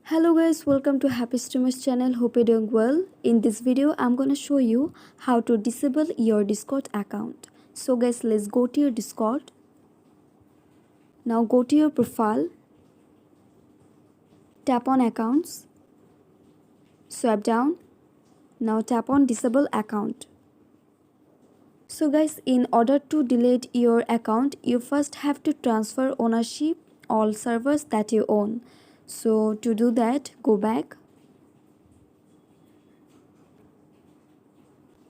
Hello guys, welcome to Happy Streamers channel. Hope you're doing well. In this video, I'm gonna show you how to disable your Discord account. So guys, let's go to your Discord. Now go to your profile, tap on accounts, swipe down. Now tap on disable account. So guys, in order to delete your account, you first have to transfer ownership all servers that you own. So to do that, go back.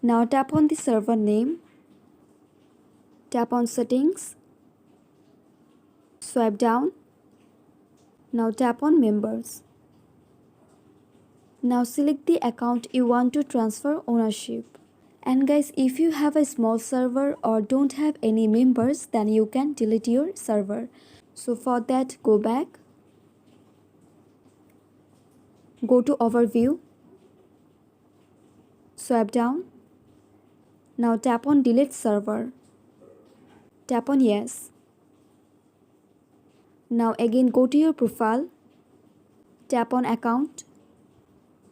Now tap on the server name, tap on settings, swipe down. Now tap on members. Now select the account you want to transfer ownership. And guys, if you have a small server or don't have any members, then you can delete your server. So for that, go back, go to overview, swipe down. Now tap on delete server, tap on yes. Now again go to your profile, tap on account,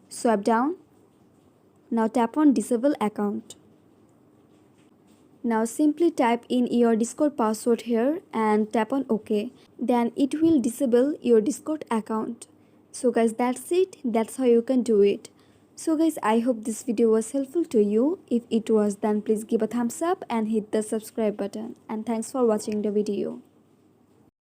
swipe down. Now tap on disable account. Now simply type in your Discord password here and tap on OK. Then it will disable your Discord account. So guys, that's it. That's how you can do it. So guys, I hope this video was helpful to you. If it was, then please give a thumbs up and hit the subscribe button. And thanks for watching the video.